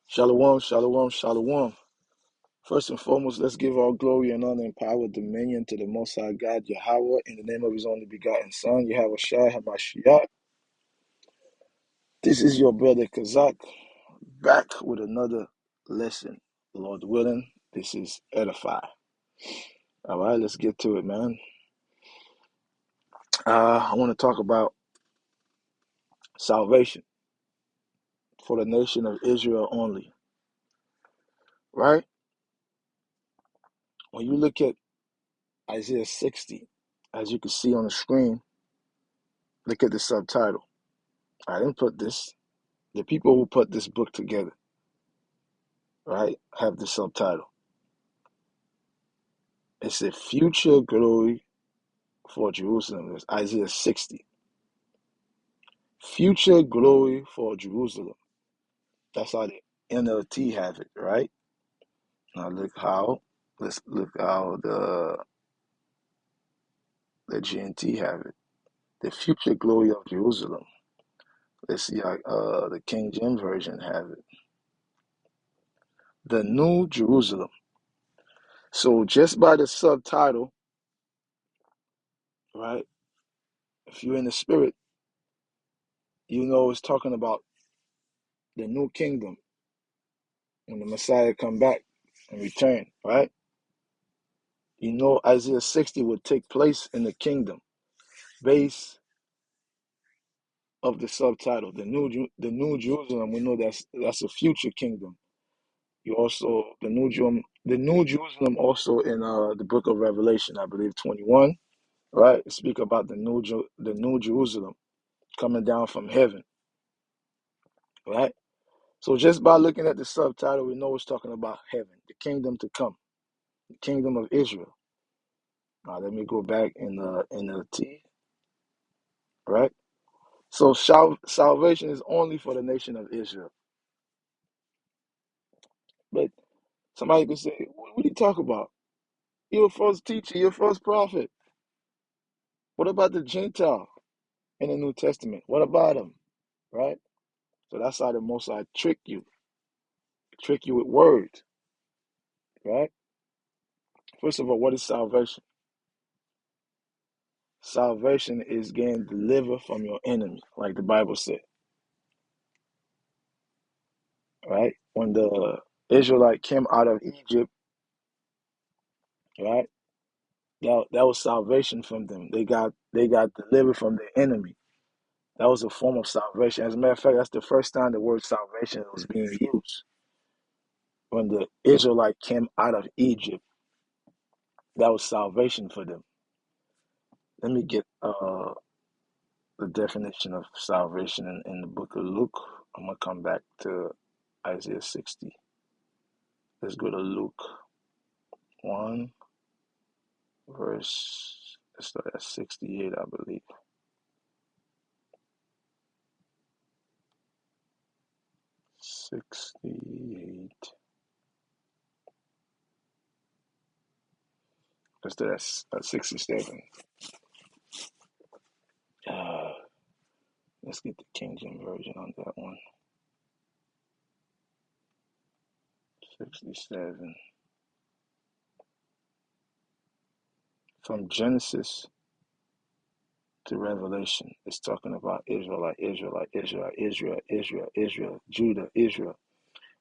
Shalom, shalom, shalom. First and foremost, let's give all glory and honor and power, dominion to the Most High God, Yahweh, in the name of His only begotten Son, Yahweh Shai HaMashiach. This is your brother Kazak, back with another lesson. Lord willing, this is Edify. All right, let's get to it, man. I want to talk about salvation for the nation of Israel only, right? When you look at Isaiah 60, as you can see on the screen, look at the subtitle. I didn't put this. The people who put this book together, right, have the subtitle. It said future glory for Jerusalem. It's Isaiah 60. Future glory for Jerusalem. That's how the NLT have it, right? Now let's look how the GNT have it. The future glory of Jerusalem. Let's see how the King James Version have it. The New Jerusalem. So just by the subtitle, right, if you're in the spirit, you know it's talking about the new kingdom when the Messiah come back and return, right? You know Isaiah 60 would take place in the kingdom, base of the subtitle, the new Jerusalem. We know that's a future kingdom. You also the new Jerusalem also in the book of Revelation, I believe 21, right? Speak about the new Jerusalem coming down from heaven, right? So just by looking at the subtitle, we know it's talking about heaven, the kingdom to come, the kingdom of Israel. Now let me go back in the NLT, right? So salvation is only for the nation of Israel. But somebody could say, what do you talk about? You're a false teacher, you're a false prophet. What about the Gentile in the New Testament? What about them? Right? So that's how the Most High trick you with words, right? First of all, what is salvation? Salvation is getting delivered from your enemy, like the Bible said, right? When the Israelite came out of Egypt, right? That was salvation from them. They got delivered from their enemy. That was a form of salvation. As a matter of fact, that's the first time the word salvation was being used. When the Israelite came out of Egypt, that was salvation for them. Let me get the definition of salvation in the book of Luke. I'm gonna come back to Isaiah 60. Let's go to Luke 1, verse. Let's start at 68, I believe. 68. Let's start at 67. Let's get the King James Version on that one. 67. From Genesis to Revelation, it's talking about Israel, Judah, Israel,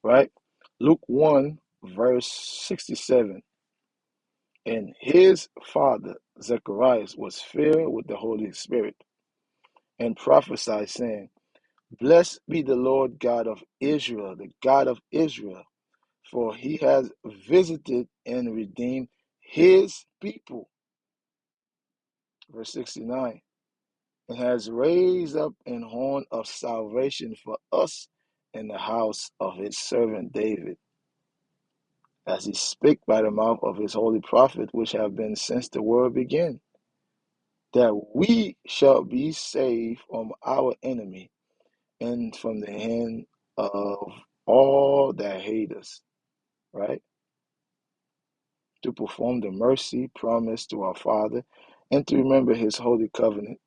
right? Luke 1, verse 67. And his father, Zechariah, was filled with the Holy Spirit and prophesied, saying, Blessed be the Lord God of Israel, the God of Israel, for he has visited and redeemed his people. Verse 69. And has raised up an horn of salvation for us in the house of his servant David, as he spake by the mouth of his holy prophet, which have been since the world began, that we shall be saved from our enemy and from the hand of all that hate us, right? To perform the mercy promised to our Father and to remember his holy covenant,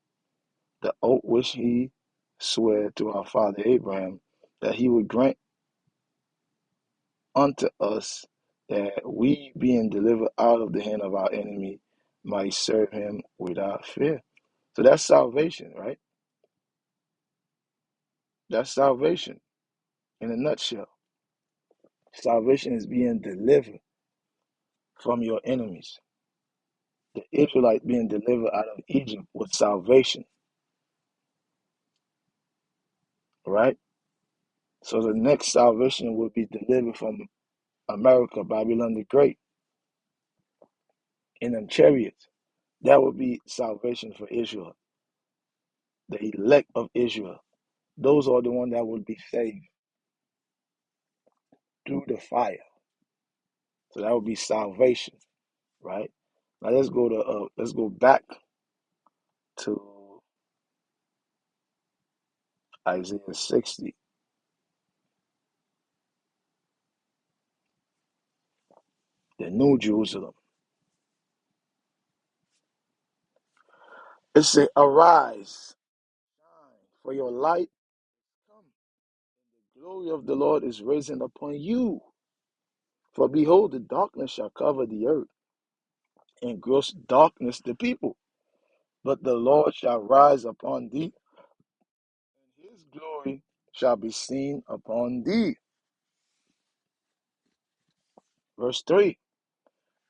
the oath which he swore to our father Abraham, that he would grant unto us, that we, being delivered out of the hand of our enemy, might serve him without fear. So that's salvation, right? That's salvation in a nutshell. Salvation is being delivered from your enemies. The Israelites being delivered out of Egypt was salvation, right? So the next salvation will be delivered from America, Babylon the Great, in them chariots. That would be salvation for Israel, the elect of Israel. Those are the ones that would be saved through the fire. So that would be salvation, right? Now let's go back to Isaiah 60, the New Jerusalem. It says, "Arise, shine, for your light come, and the glory of the Lord is risen upon you. For behold, the darkness shall cover the earth, and gross darkness the people. But the Lord shall rise upon thee, and his glory shall be seen upon thee." Verse 3,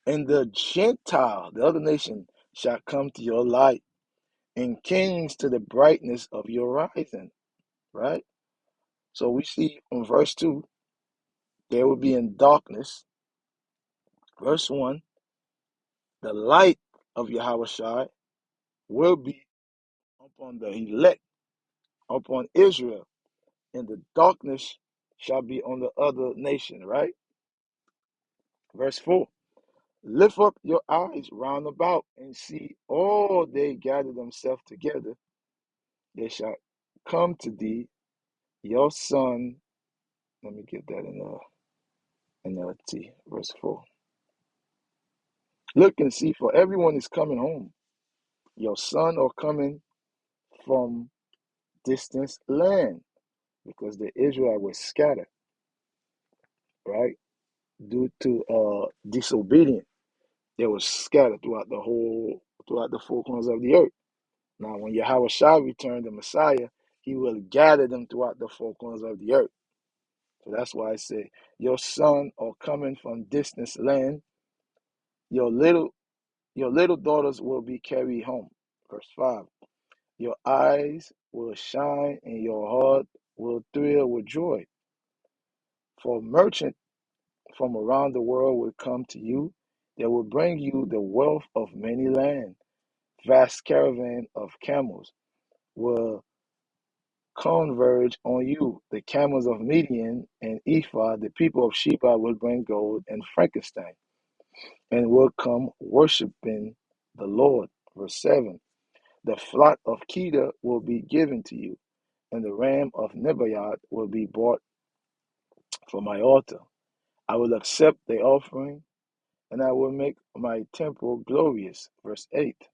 "And the Gentile, the other nation, shall come to your light, and kings to the brightness of your rising." Right? So we see in verse 2, they will be in darkness. Verse 1, the light of Yahweh will be upon the elect, upon Israel, and the darkness shall be on the other nation, right? Verse 4, "Lift up your eyes round about and see all they gather themselves together. They shall come to thee, your son." Let me get that in NLT, verse 4. "Look and see, for everyone is coming home. Your son are coming from distant land," because the Israel was scattered, right? Due to disobedience. They were scattered throughout the four corners of the earth. Now, when Yahweh shall return, the Messiah, he will gather them throughout the four corners of the earth. So that's why I say, your son are coming from distant land. Your little daughters will be carried home. Verse 5. "Your eyes will shine and your heart will thrill with joy. For merchants from around the world will come to you. They will bring you the wealth of many lands. Vast caravan of camels will converge on you. The camels of Midian and Ephah, the people of Sheba, will bring gold and frankincense, and will come worshiping the Lord." Verse 7, "The flock of Kedar will be given to you, and the ram of Nebaioth will be bought for my altar. I will accept the offering, and I will make my temple glorious." Verse 8,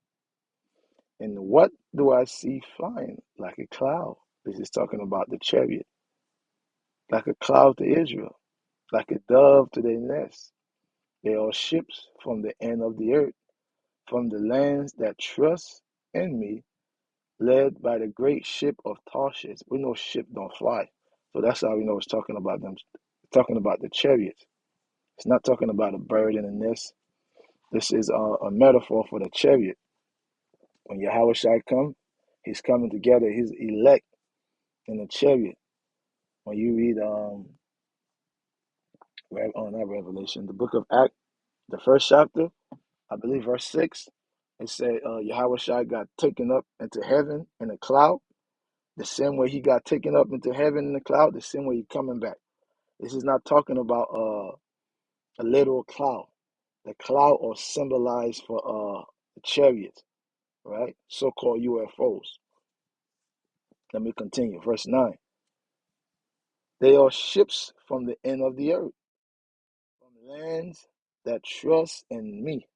"And what do I see flying like a cloud?" This is talking about the chariot. "Like a cloud to Israel, like a dove to their nest. They are ships from the end of the earth, from the lands that trust in me, led by the great ship of Tarshish." We know ship don't fly. So that's how we know it's talking about them, talking about the chariots. It's not talking about a bird in a nest. This is a metaphor for the chariot. When Yahweh Shai come, he's coming together his elect in the chariot. When you read not Revelation, the book of Acts, the first chapter, I believe verse 6, it said Yahweh Shai got taken up into heaven in a cloud. The same way he got taken up into heaven in the cloud, the same way he's coming back. This is not talking about a literal cloud. The cloud are symbolized for the chariots, right? So-called UFOs. Let me continue. Verse 9. "They are ships from the end of the earth, from lands that trust in me,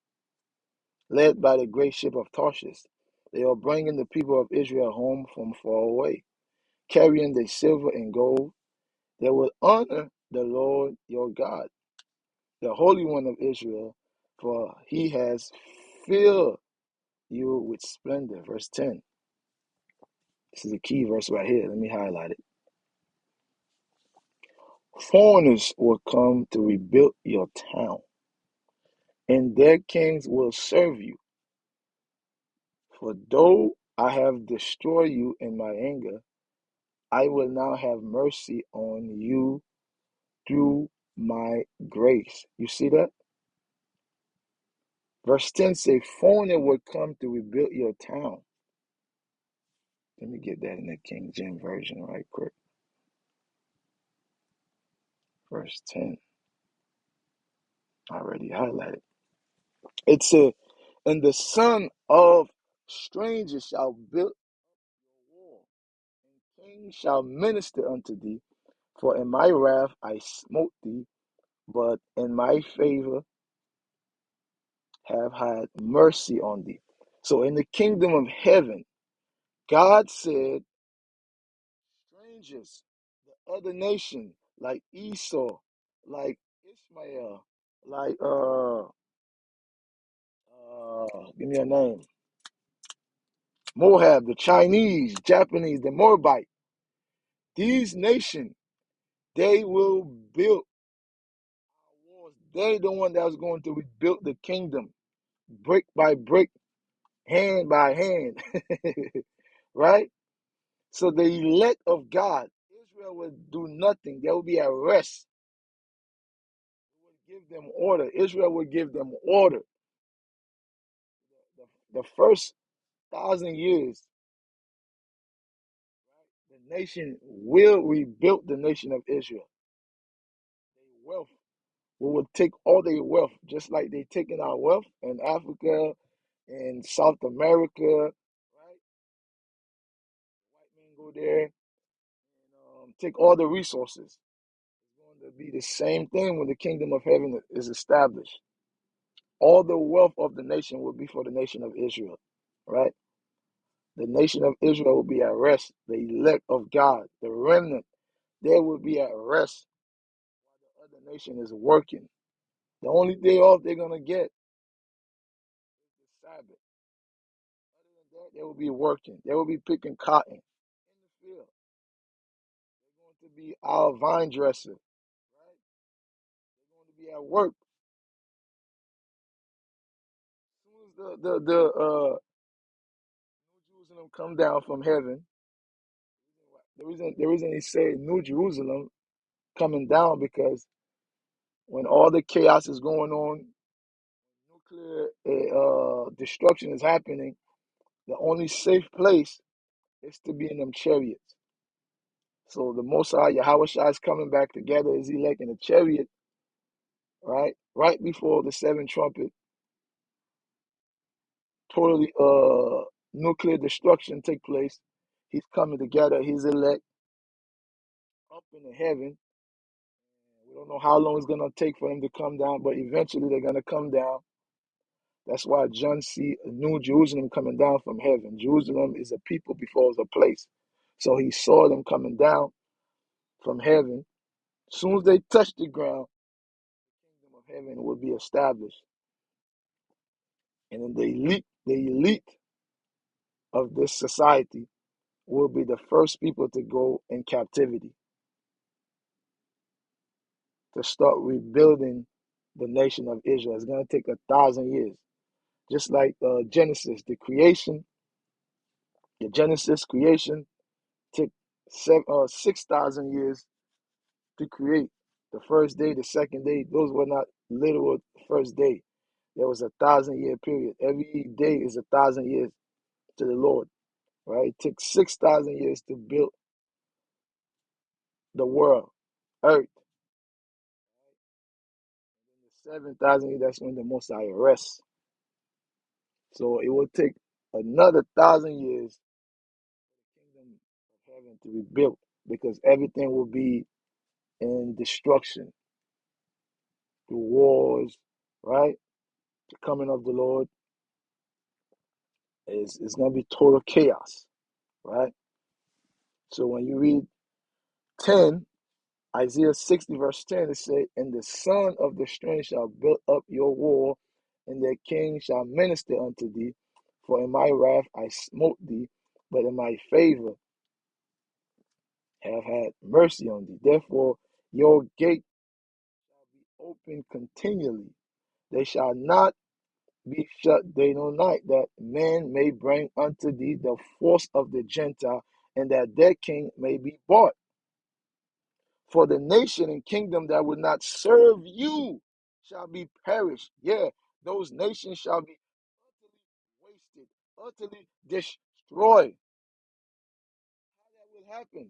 led by the great ship of Tarshish. They are bringing the people of Israel home from far away, carrying the silver and gold. They will honor the Lord your God the Holy One of Israel, for he has filled you with splendor. Verse 10. This is a key verse right here. Let me highlight it. Foreigners will come to rebuild your town, and their kings will serve you. For though I have destroyed you in my anger, I will now have mercy on you through my grace. You see that? Verse 10 says, foreigner will come to rebuild your town. Let me get that in the King James Version right quick. Verse 10. I already highlighted. It said, and the son of strangers shall build your wall, and kings shall minister unto thee. For in my wrath I smote thee, but in my favor have had mercy on thee. So in the kingdom of heaven, God said, strangers, the other nation, like Esau, like Ishmael, like give me a name, Moab, the Chinese, Japanese, the Moabite. These nations, they will build walls. They the one that's going to rebuild the kingdom, brick by brick, hand by hand, right? So the elect of God, Israel will do nothing. They will be at rest. It will give them order. Israel will give them order. The first 1,000 years, the nation will rebuild the nation of Israel. Their wealth, we will take all their wealth, just like they taking our wealth in Africa and South America, right? White men go there and take all the resources. It's going to be the same thing when the kingdom of heaven is established. All the wealth of the nation will be for the nation of Israel, right? The nation of Israel will be at rest. The elect of God, the remnant, they will be at rest while the other nation is working. The only day off they're going to get is the Sabbath. Other than that, they will be working. They will be picking cotton in the field. They're going to be our vine dresser, right? They're going to be at work. As soon as the New Jerusalem come down from heaven, the reason he said New Jerusalem coming down, because when all the chaos is going on, nuclear destruction is happening, the only safe place is to be in them chariots. So the Most High Yahweh Shai is coming back together as elect in a chariot, right? Right before the seventh trumpet, totally nuclear destruction take place. He's coming together, his elect up in the heaven. We don't know how long it's gonna take for him to come down, but eventually they're gonna come down. That's why John see a new Jerusalem coming down from heaven. Jerusalem is a people before it's a place. So he saw them coming down from heaven. As soon as they touch the ground, the kingdom of heaven will be established. And then the elite of this society will be the first people to go in captivity, to start rebuilding the nation of Israel. It's going to take 1,000 years. Just like Genesis, the Genesis creation took 6,000 years to create. The first day, the second day, those were not literal first day. There was 1,000 year period. Every day is 1,000 years to the Lord, right? It took 6,000 years to build the world, earth. And the 7,000 years, that's when the Most High rests. So it will take another 1,000 years for the kingdom of heaven to be built, because everything will be in destruction through wars, right? The coming of the Lord is going to be total chaos, right? So when you read 10, Isaiah 60 verse 10, it says, and the son of the stranger shall build up your wall, and the king shall minister unto thee. For in my wrath I smote thee, but in my favor have had mercy on thee. Therefore your gate shall be open continually. They shall not be shut day nor night, that man may bring unto thee the force of the Gentile, and that their king may be bought. For the nation and kingdom that would not serve you shall be perished. Yeah, those nations shall be utterly wasted, utterly destroyed. How that will happen?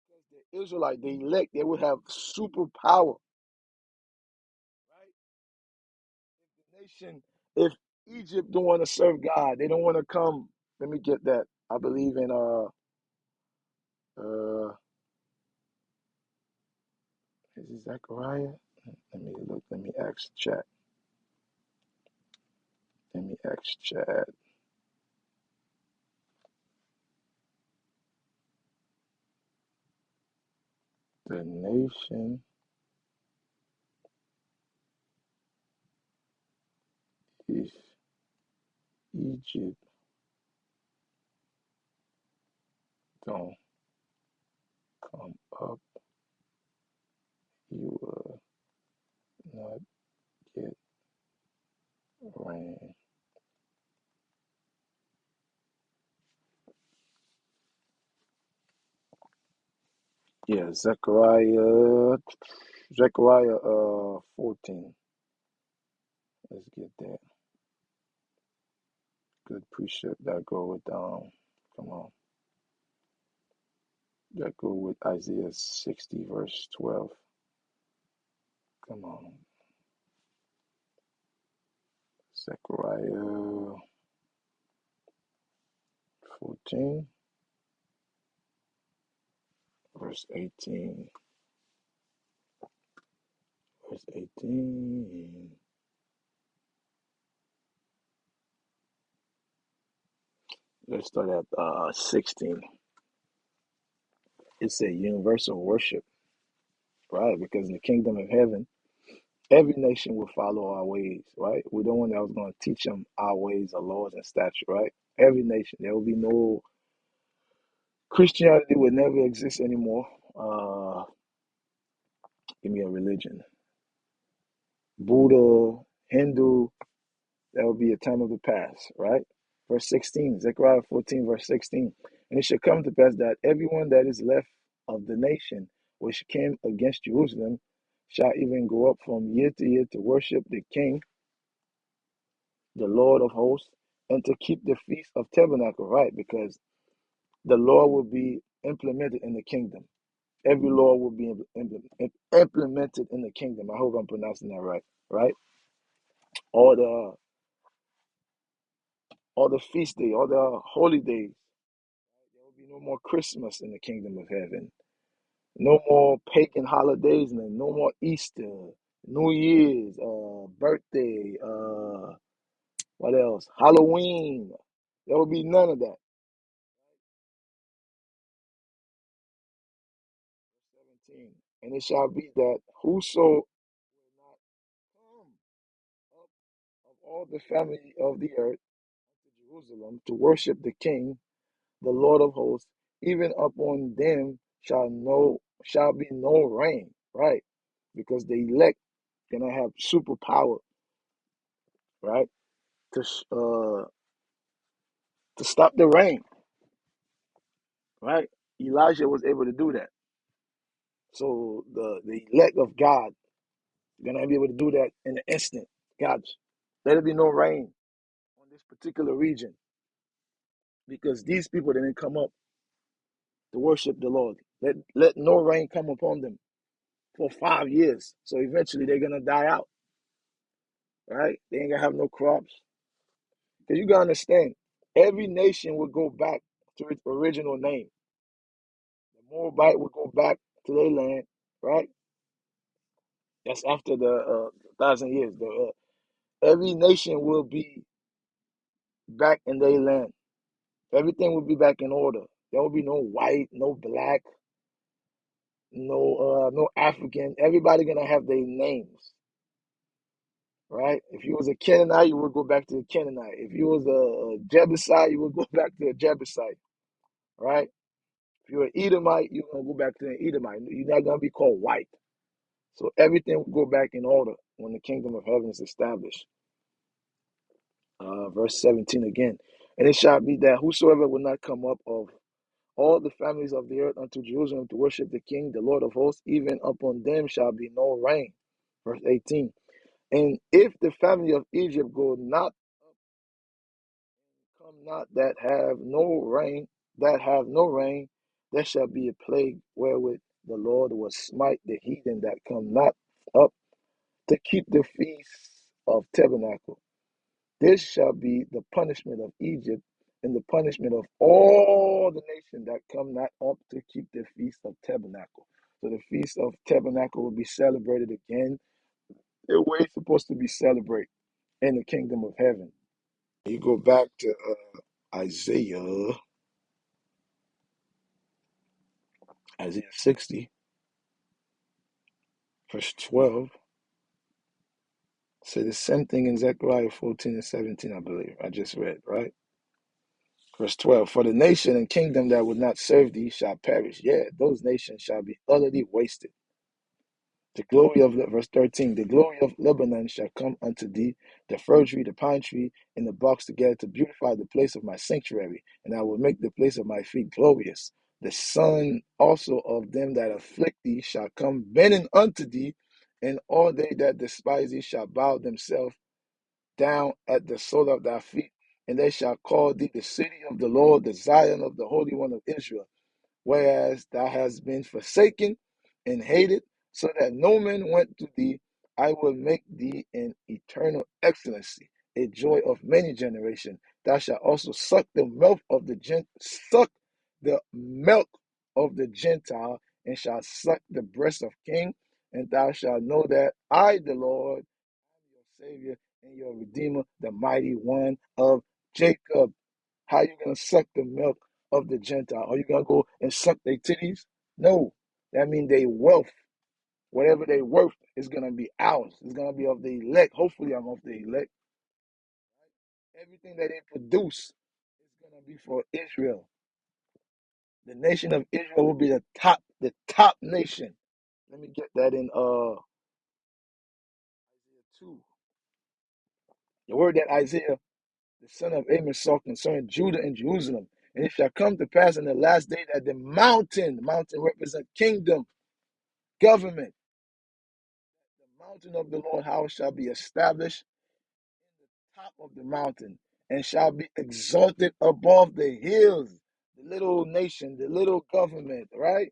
Because the Israelite, the elect, they would have superpower, right? If the nation, if Egypt don't want to serve God, they don't want to come. Let me get that. I believe in is it Zechariah? Let me look. Let me ask chat. Let me ask chat. The nation, if Egypt don't come up, you will not get rain. Yeah, Zechariah 14. Let's get that. Good precept that go with come on. That go with Isaiah 60 verse 12. Come on. Zechariah 14 verse 18. Verse 18. Let's start at 16. It's a universal worship, right? Because in the kingdom of heaven, every nation will follow our ways, right? We're the one that was going to teach them our ways, our laws, and statutes, right? Every nation. There will be no Christianity would never exist anymore. Give me a religion. Buddha, Hindu, that will be a time of the past, right? Verse 16, Zechariah 14, verse 16. And it shall come to pass that everyone that is left of the nation which came against Jerusalem shall even go up from year to year to worship the King, the Lord of hosts, and to keep the feast of tabernacle, right? Because the law will be implemented in the kingdom. Every law will be implemented in the kingdom. I hope I'm pronouncing that right, right? All the all the feast day, all the holy days. There will be no more Christmas in the kingdom of heaven. No more pagan holidays, and no more Easter, New Year's, birthday, what else? Halloween. There will be none of that. 17. And it shall be that whoso will not come up of all the family of the earth to Jerusalem to worship the King, the Lord of hosts, even upon them shall be no rain, right? Because the elect gonna have superpower, right? To to stop the rain, right? Elijah was able to do that. So the elect of God gonna be able to do that in an instant. God, let it be no rain on this particular region because these people didn't come up to worship the Lord. Let no rain come upon them for 5 years. So eventually they're gonna die out, right? They ain't gonna have no crops. Because you gotta understand, every nation will go back to its original name. The Moabite will go back to their land, right? That's after the 1,000 years. Every nation will be back in their land. Everything will be back in order. There will be no white, no black, no African. Everybody gonna have their names, right? If you was a Canaanite, you would go back to the Canaanite. If you was a Jebusite, you would go back to the Jebusite, right? If you're an Edomite, you're gonna go back to an Edomite. You're not gonna be called white. So everything will go back in order when the kingdom of heaven is established. Verse 17 again. And it shall be that whosoever will not come up of all the families of the earth unto Jerusalem to worship the King, the Lord of hosts, even upon them shall be no rain. Verse 18. And if the family of Egypt go not up, come not that have no rain, there shall be a plague wherewith the Lord will smite the heathen that come not up to keep the feast of tabernacle. This shall be the punishment of Egypt and the punishment of all the nations that come not up to keep the feast of tabernacle. So the feast of tabernacle will be celebrated again the way it's supposed to be celebrated in the kingdom of heaven. You go back to Isaiah, Isaiah 60, verse 12. Say the same thing in Zechariah 14 and 17, I believe. I just read, right? Verse 12, for the nation and kingdom that would not serve thee shall perish. Yeah, those nations shall be utterly wasted. The glory of, verse 13, the glory of Lebanon shall come unto thee, the fir tree, the pine tree, and the box together to beautify the place of my sanctuary, and I will make the place of my feet glorious. The son also of them that afflict thee shall come bending unto thee, and all they that despise thee shall bow themselves down at the sole of thy feet, and they shall call thee the city of the Lord, the Zion of the Holy One of Israel. Whereas thou hast been forsaken and hated, so that no man went to thee, I will make thee an eternal excellency, a joy of many generations. Thou shalt also suck the milk of the Gentile, and shalt suck the breast of king, and thou shalt know that I, the Lord, your Savior and your Redeemer, the mighty one of Jacob. How you gonna suck the milk of the Gentile? Are you gonna go and suck their titties? No. That means they wealth. Whatever they worth is gonna be ours. It's gonna be of the elect. Hopefully I'm of the elect. Everything that they produce is gonna be for Israel. The nation of Israel will be the top nation. Let me get that in Isaiah 2. The word that Isaiah the son of Amos saw concerning Judah and Jerusalem. And it shall come to pass in the last day that the mountain represents kingdom, government. The mountain of the Lord house shall be established in the top of the mountain and shall be exalted above the hills. The little nation, the little government, right?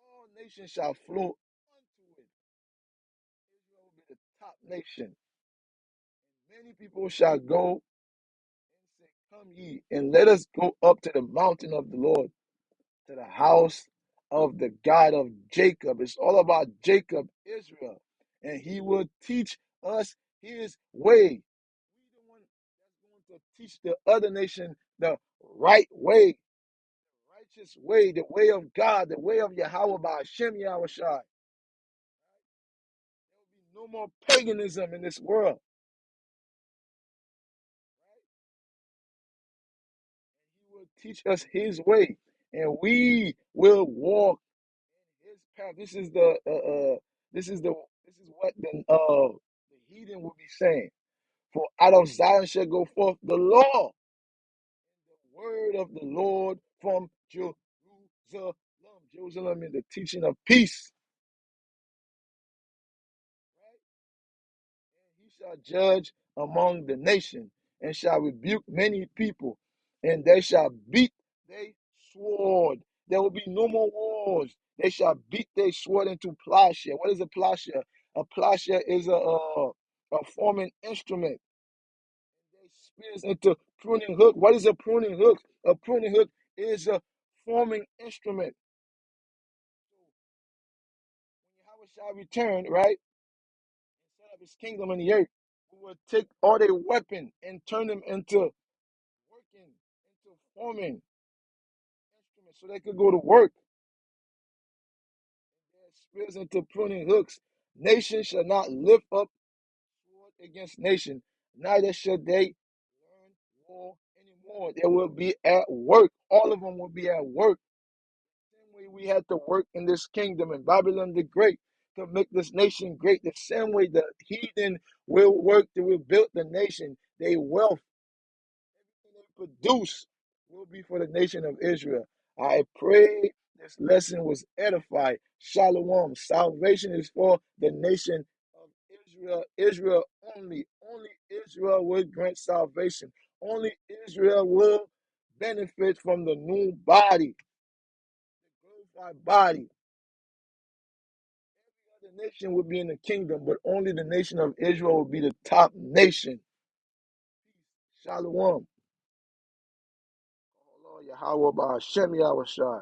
All nations shall flow unto it. Israel will be the top nation. Many people shall go and say, come ye, and let us go up to the mountain of the Lord, to the house of the God of Jacob. It's all about Jacob, Israel. And he will teach us his way. He's the one that's going to teach the other nation the right way, the righteous way, the way of God, the way of Yahweh by Hashem Yahushai. There will be no more paganism in this world. He will teach us his way, and we will walk his path. This is what the heathen will be saying. For out of Zion shall go forth the law, the word of the Lord from Jerusalem. Jerusalem is the teaching of peace. Right? And he shall judge among the nations, and shall rebuke many people, and they shall beat their sword. There will be no more wars. They shall beat their sword into plowshare. What is a plowshare? A plowshare is a forming instrument. They spears into pruning hook. What is a pruning hook? A pruning hook is a forming instrument. So when Yahweh shall return, right, and set up his kingdom on the earth, we will take all their weapon and turn them into working, into forming instruments so they could go to work. spears into pruning hooks. Nation shall not lift up sword against nation, neither should they learn war anymore. They will be at work. All of them will be at work. Same way we had to work in this kingdom in Babylon the Great to make this nation great. The same way the heathen will work to rebuild the nation. They wealth, everything they produce will be for the nation of Israel. I pray this lesson was edified. Shalom. Salvation is for the nation of Israel. Israel only. Only Israel will grant salvation. Only Israel will benefit from the new body, the glorified body. Every other nation would be in the kingdom, but only the nation of Israel will be the top nation. Shalom. Oh Lord, Yahweh, Hashem, Yahweh Shai.